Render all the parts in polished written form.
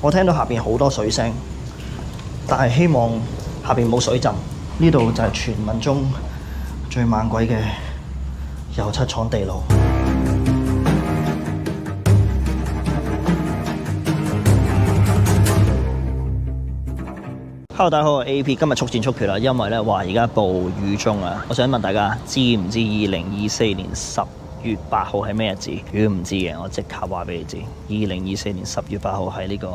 我聽到下邊好多水聲，但係希望下邊冇水浸。呢度就係傳聞中最猛鬼嘅油漆廠地牢。Hello， 大家好，我係 AP， 今日速戰速決啦，因為咧話而家暴雨中啊。我想問大家，知唔知2024年10月8號係咩日子？如果唔知嘅，我即刻話俾你知。2024年10月8號係呢個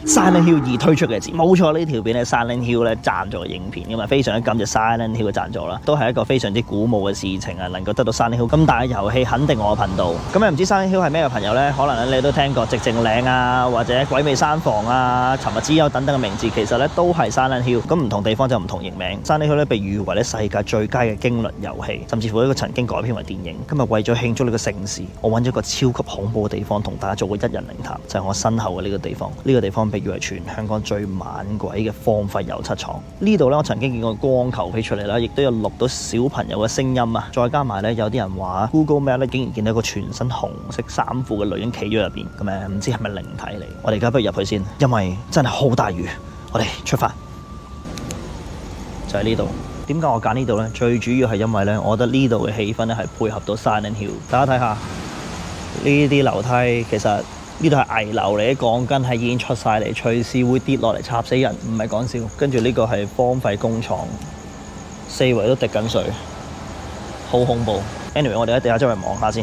Silent Hill 2推出嘅日子。冇錯，呢條片咧 Silent Hill 咧贊助嘅影片，咁啊非常之感謝 Silent Hill 嘅贊助啦，都係一個非常之鼓舞嘅事情啊！能夠得到 Silent Hill 咁大嘅遊戲，肯定我嘅頻道。咁唔知 Silent Hill 係咩嘅朋友咧？可能你都聽過寂靜嶺啊，或者鬼尾山房啊、尋日之丘等等嘅名字，其實咧都係 Silent Hill。咁唔同地方就唔同譯名。Silent Hill 咧被譽為咧世界最佳嘅驚慄遊戲，甚至乎呢個曾經改編為電影。今日為咗慶祝呢個盛事，我揾咗一個超級恐怖嘅地方同大家做個一人靈談，就係我身後嘅呢個地方。呢個地方被譽為全香港最猛鬼嘅荒廢油漆廠。呢度咧我曾經見過光球飛出嚟啦，亦都有錄到小朋友嘅聲音啊！再加埋咧有啲人話 Google Map 咧竟然見到一個全身紅色衫褲嘅女人企咗入邊，咁唔知係咪靈體嚟？我哋而家不如入去先，因為真係好大雨。我哋出發，就喺呢度。點解我揀呢度呢？最主要係因為呢，我覺得呢度嘅氣氛咧係配合到 Silent Hill。大家睇下呢啲樓梯，其實呢度係危樓嚟，鋼筋係已經出晒嚟，隨時會跌落嚟插死人，唔係講笑。跟住呢個係荒廢工廠，四圍都滴緊水，好恐怖。Anyway， 我哋喺地下周圍望下先。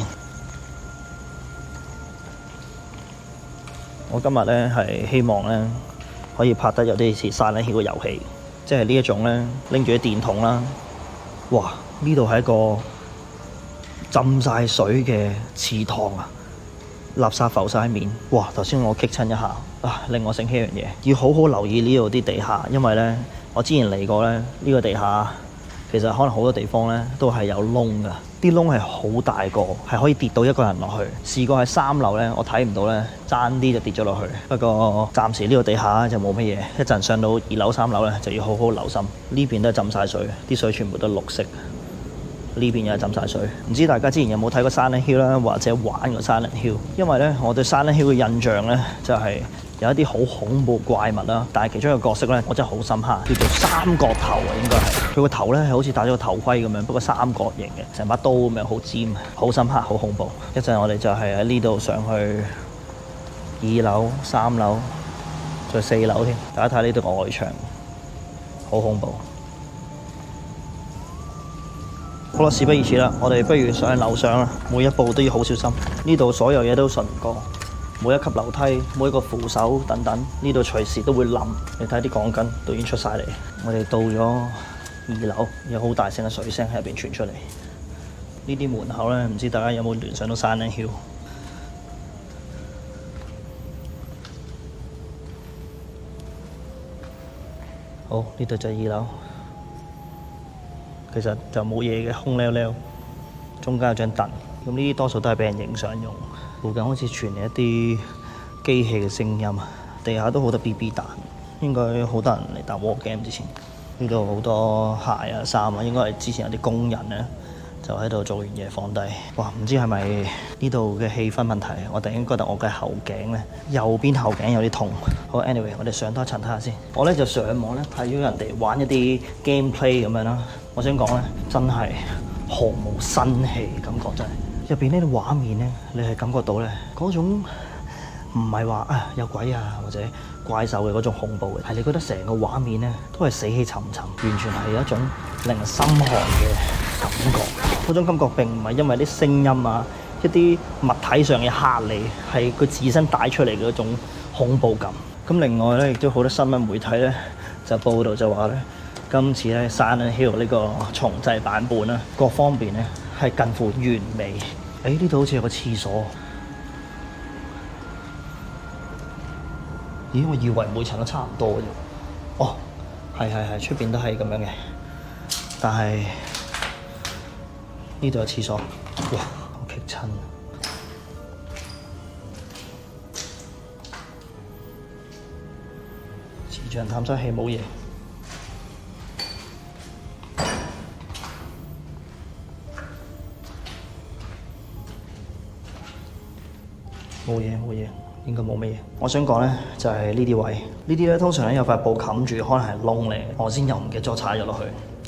我今日呢係希望呢可以拍得有啲似 Silent Hill 嘅遊戲。即係呢一種咧，拎住啲電筒啦，哇！呢度係一個浸晒水嘅池塘啊，垃圾浮晒喺面。哇！頭先我棘親一下，令我醒起一樣嘢，要好好留意呢度啲地下，因為咧我之前嚟過咧，呢個地下其實可能好多地方咧都係有窿噶，啲窿係好大個，係可以跌到一個人落去。試過喺3樓咧，我睇唔到咧，爭啲就跌咗落去。不過暫時呢個地下就冇乜嘢，一陣上到2樓3樓咧就要好好留心。呢邊都係浸晒水，啲水全部都綠色。呢邊又係浸晒水。唔知大家之前有冇睇過 Silent Hill 啦，或者玩過 Silent Hill？ 因為咧我對 Silent Hill 嘅印象咧就係有一啲好恐怖怪物啦，但係其中一個角色咧，我真係好深刻，叫做三角頭啊，應該係。佢個頭咧係好似戴咗個頭盔咁樣，不過三角形嘅，成把刀咁樣，好尖，好深刻，好恐怖。一陣我哋就係喺呢度上去2樓、3樓，再4樓添。大家睇呢度外牆，好恐怖。好啦，事不宜遲啦，我哋不如上去樓上啦。每一步都要好小心，呢度所有嘢都順過。每一級樓梯，每一個扶手等等，呢度隨時都會冧。你睇啲鋼筋都已經出晒嚟。我哋到咗2樓，有好大聲嘅水聲喺入邊傳出嚟。呢啲門口咧，唔知大家有冇聯想到 Silent Hill？ 好，呢度就係2樓。其實就冇嘢嘅，空溜溜。中間有張凳，咁呢啲多數都係俾人影相用。附近好似傳嚟一啲機器嘅聲音，地下都好多 BB 彈，應該好多人嚟打 War Game 之前。呢度好多鞋啊、衫啊，應該係之前有啲工人咧就喺度做完嘢放低。哇！唔知係咪呢度嘅氣氛問題？我突然間覺得我嘅後頸咧，右邊後頸有啲痛。好 ，anyway， 我哋上多一層睇下先。我咧就上網咧睇咗人哋玩一啲 gameplay 咁樣啦。我想講咧，真係毫無生氣感覺，真係。入邊呢啲畫面咧，你係感覺到咧嗰種唔係話有鬼啊或者怪獸嘅嗰種恐怖嘅，係你覺得成個畫面咧都係死氣沉沉，完全係一種令人心寒嘅感覺。嗰種感覺並唔係因為啲聲音啊、一啲物體上嘅嚇你，係佢自身帶出嚟嘅一種恐怖感。咁另外咧，亦都好多新聞媒體咧就報道就話咧，今次咧 Silent Hill 呢個重製版本啦，各方面咧係近乎完美。呢度好似有個廁所。咦，我以為每層都差唔多嘅啫。哦，係，出邊都係咁樣嘅。但係呢度有廁所。哇，好棘親。磁場探測器冇嘢。冇嘢，應該冇乜嘢。我想講咧就係呢啲位，呢啲咧通常咧有塊布冚住，可能係窿嚟。我先又唔記得咗踩咗落去，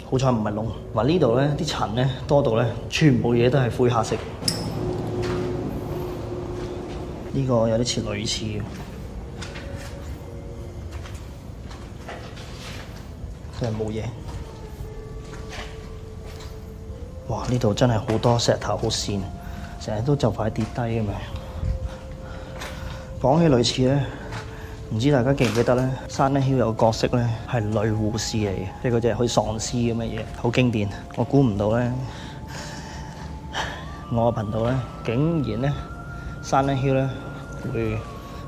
好彩唔係窿。話呢度咧啲塵咧多到咧，全部嘢都係灰黑色。呢個有啲似類似嘅，都係冇嘢。哇！呢度真係好多石頭，好跣，成日都就快跌低咁樣。講起類似咧，唔知大家記唔記得咧？Silent Hill有個角色咧係女護士嚟嘅，即係嗰隻好似喪屍咁嘅嘢，好經典。我估唔到咧，我個頻道咧竟然咧 Silent Hill 咧會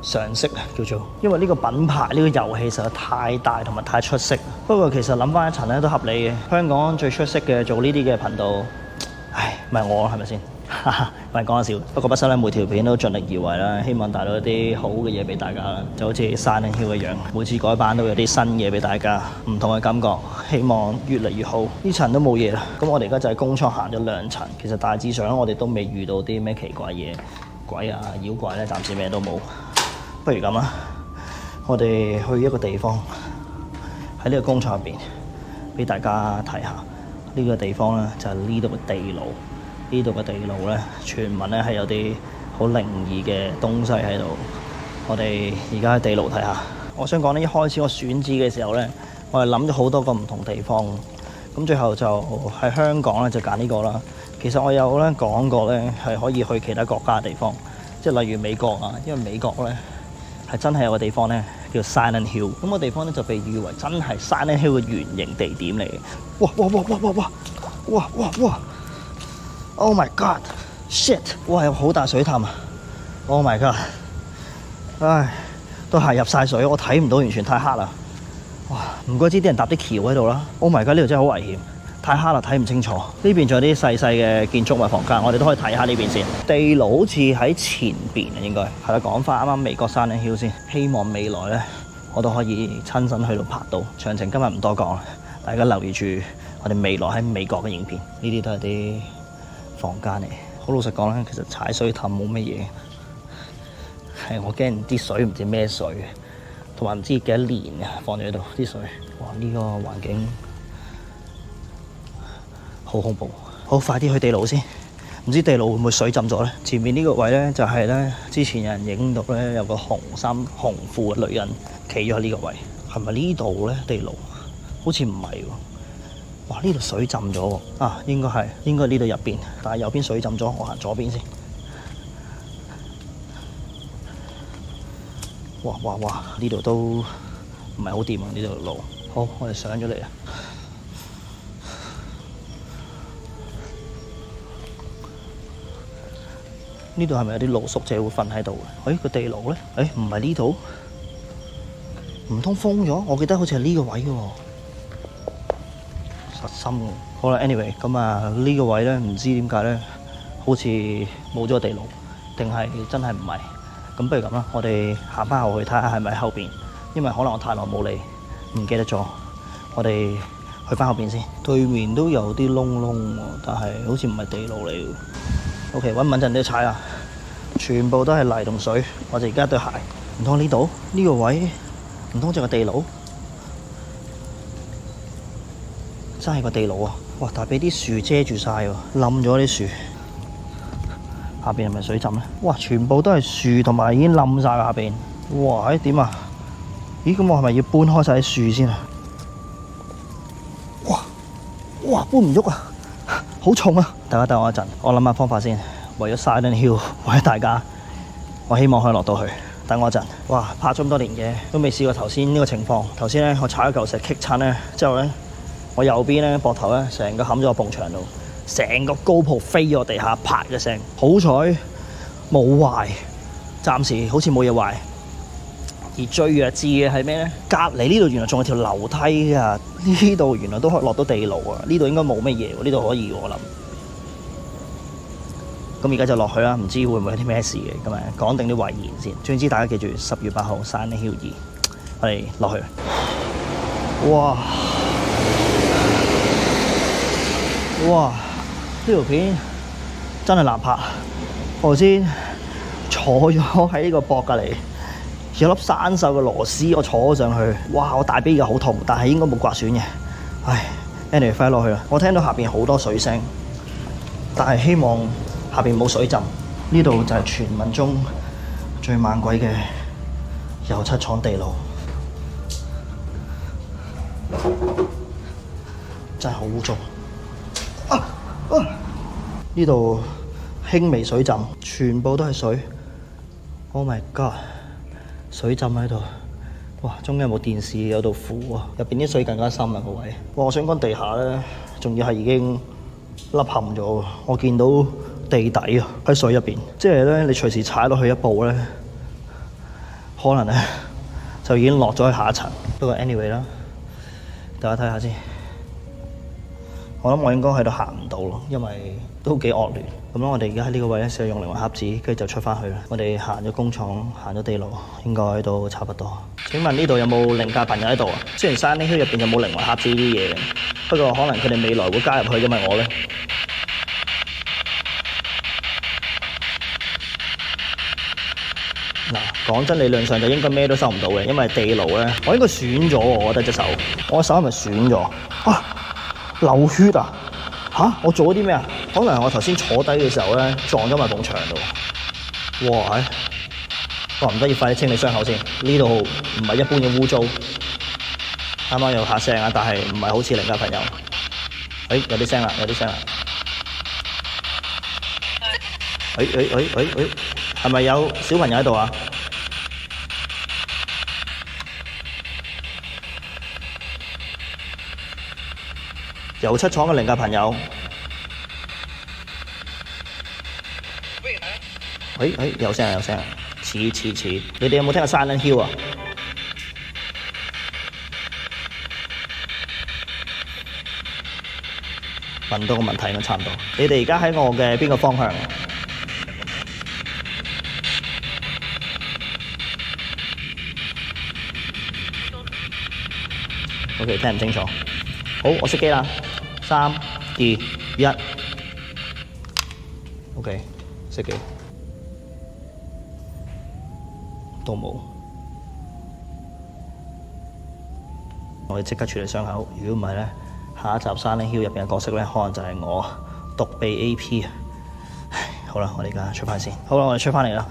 上色啊，叫做，因為呢個品牌呢個遊戲實在太大同埋太出色。不過其實諗翻一層咧都合理嘅，香港最出色嘅做呢啲嘅頻道，唉，唔係我係咪先？哈哈，唔係講笑。不過不失咧，每條片都盡力而為啦，希望帶到一啲好嘅嘢俾大家啦，就好似 Silent Hill 一樣，每次改版都有啲新嘢俾大家，唔同嘅感覺，希望越嚟越好。呢層都冇嘢啦，咁我哋而家就喺工廠行咗2層，其實大致上我哋都未遇到啲咩奇怪嘢，鬼啊妖怪咧，暫時咩都冇。不如咁啦，我哋去一個地方喺呢個工廠入邊，俾大家睇下呢個地方咧，就係呢度嘅地牢。呢度嘅地牢咧，傳聞咧係有啲好靈異嘅東西喺度。我哋而家喺地牢睇下。我想講咧，一開始我選址嘅時候咧，我係諗咗好多個唔同地方，咁最後就喺香港咧就揀呢個啦。其實我有咧講過咧係可以去其他國家嘅地方，即係例如美國啊，因為美國咧係真係有個地方咧叫 Silent Hill，咁個地方咧就被譽為真係 Silent Hill 嘅原型地點嚟嘅。哇哇哇哇哇哇哇哇哇！Oh my god! Shit! 哇，有好大水凼啊 ！Oh my god！ 唉，都係入晒水，我睇唔到，完全太黑啦！哇，唔怪之啲人搭啲橋喺度啦。Oh my god！呢度真係好危險，太黑啦，睇唔清楚。呢邊仲有啲細細嘅建築物房間，我哋都可以睇下呢邊先。地牢好似喺前邊啊，應該係啦。講翻啱啱美國 Silent Hill 先，希望未來咧我都可以親身去到拍到。詳情今日唔多講啦，大家留意住我哋未來喺美國嘅影片。呢啲都係啲房間嚟，好老實講咧，其實踩水氹冇乜嘢，係我驚啲水唔知咩水，同埋唔知幾多年嘅放咗喺度啲水。哇！呢個環境好恐怖，好快啲去地牢先。唔知地牢會唔會水浸咗咧？前面呢個位咧就係咧之前有人影到咧有個紅衫紅褲嘅女人企咗喺呢個位，係咪呢度咧地牢？好似唔係喎。哇！呢度水浸咗喎，啊，應該呢度入邊，但係右邊水浸咗，我行左邊先。哇哇哇！呢度都唔係好掂啊！呢條路，好，我哋上咗嚟啊！呢度係咪有啲露宿者會瞓喺度嘅？個地牢咧？唔係呢度，唔通封咗？我記得好似係呢個位嘅喎。實心嘅，好啦 ，anyway， 咁啊呢個位咧，唔知點解咧，好似冇咗地牢，定係真係唔係？咁不如咁啦，我哋行翻後去睇下係咪喺後邊，因為可能我太耐冇嚟，唔記得咗。我哋去翻後邊先。對面都有啲窿窿喎，但係好似唔係地牢嚟嘅。OK， 穩唔穩陣啲踩啊！全部都係泥同水。我哋而家對鞋，唔通呢度呢個位？唔通就係地牢？真係個地牢啊！哇，但係俾啲樹遮住晒喎，冧咗啲樹。下邊係咪水浸咧？哇，全部都係樹同埋已經冧晒下邊。哇，點啊？咦，咁我係咪要搬開晒啲樹先啊？哇，搬唔喐啊！好重啊！大家等我一陣，我諗下方法先。為咗 Silent Hill，為咗大家，我希望可以落到去。等我一陣。哇，拍咗咁多年嘅，都未試過頭先呢個情況。頭先咧，我踩咗嚿石棘親咧，之後咧。我右邊咧膊頭咧成個冚咗個埲牆度，成個高鋪飛咗地下，啪一聲，好彩冇壞，暫時好似冇嘢壞。而最弱智嘅係咩咧？隔離呢度原來仲有條樓梯啊！呢度原來都可以落到地牢啊！呢度應該冇乜嘢喎，呢度可以我諗。咁而家就落去啦，唔知會唔會有啲咩事嘅咁啊？講定啲遺言先。總之大家記住10月8號 Silent Hill 2，我哋落去。哇！哇！呢條片真係難拍，我頭先坐坐咗喺呢個膊隔離，有粒生鏽嘅螺絲，我坐咗上去，哇！我大髀又好痛，但係應該冇刮損嘅。唉 ，anyway 快落去啦！我聽到下邊好多水聲，但係希望下邊冇水浸。呢度就係傳聞中最猛鬼嘅油漆廠地牢，真係好污糟。呢度輕微水浸，全部都係水。Oh my god！ 水浸喺度，哇！中間有冇電視有道符啊？入邊啲水更加深啊個位。哇！我想講地下咧，仲要係已經凹陷咗。我見到地底啊喺水入邊，即係咧你隨時踩落去一步咧，可能咧就已經落咗去下一層。不過 anyway 啦，大家睇下先。我諗我應該喺度行唔到咯，因為都幾惡劣。咁我哋而家喺呢個位咧，試下用靈魂盒子，跟住就出翻去啦。我哋行咗工廠，行咗地牢，應該都差不多。請問呢度有冇靈界朋友喺度啊？雖然山頂區入邊有冇靈魂盒子呢啲嘢，不過可能佢哋未來會加入去，因為我咧嗱，講真理論上就應該咩都收唔到嘅，因為地牢咧，我應該損咗，我覺得隻手，我手係咪損咗啊？流血啊！嚇！我做咗啲咩啊？可能係我頭先坐低嘅時候咧，撞咗埋埲牆度。哇！哇！唔得，要快啲清理傷口先。呢度唔係一般嘅污糟。啱啱有下聲啊，但係唔係好似靈界朋友。有啲聲啦，有啲聲啦。係咪有小朋友喺度啊？油漆廠嘅靈界朋友，有聲啊有聲啊，似，你哋有冇聽過 Silent Hill 啊？問到個問題應該差唔多。你哋而家喺我嘅邊個方向？OK， 聽唔清楚。好，我熄機啦。3、2、1 OK， 熄機。都冇。我哋即刻處理傷口。如果唔係咧，下一集《Silent Hill》入邊嘅角色咧，可能就係我獨臂 AP 啊。好啦，我哋而家出翻先。好啦，我哋出翻嚟啦。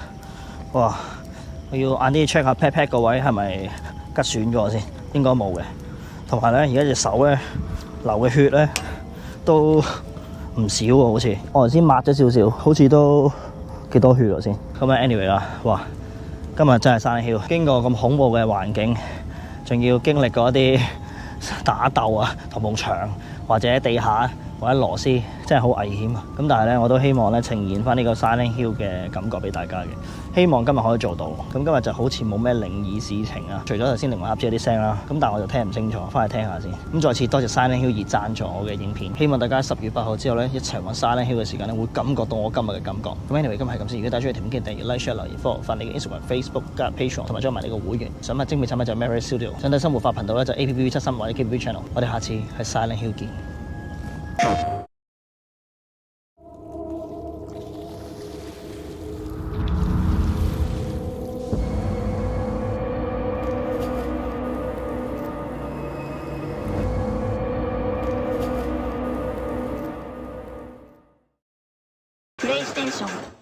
哇！我要晏啲 check 下 pat pat 個位係咪拮損咗先，應該冇嘅。同埋咧，而家隻手咧流嘅血咧都唔少喎，好似我頭先抹咗少少，好似都幾多血喎先。咁啊 ，anyway 啦，哇！今日真係Silent Hill，經過咁恐怖嘅環境，仲要經歷過一啲打鬥啊，同埲牆或者地下或者螺絲，真係好危險啊！咁但係咧，我都希望咧呈現翻呢個Silent Hill嘅感覺俾大家嘅。希望今日可以做到。咁今日就好似冇咩靈異事情啊，除咗頭先靈魂盒子有啲聲啦，咁但係我就聽唔清楚，翻去聽下先。咁再次多謝Silent Hill而贊助我嘅影片，希望大家10月8號之後咧一齊玩Silent Hill嘅時間咧，會感覺到我今日嘅感覺。咁 anyway 今日係咁先，如果大家中意條片，記得訂閱、like、share、留言、follow 翻你嘅 Instagram、Facebook 加入 Patreon， 同埋裝埋你個會員。想買精美產品就 Mary Studio， 想睇生活化頻道咧就 APP7 或者 KPP Channel。我哋下次喺Silent Hill 見。プレイステーション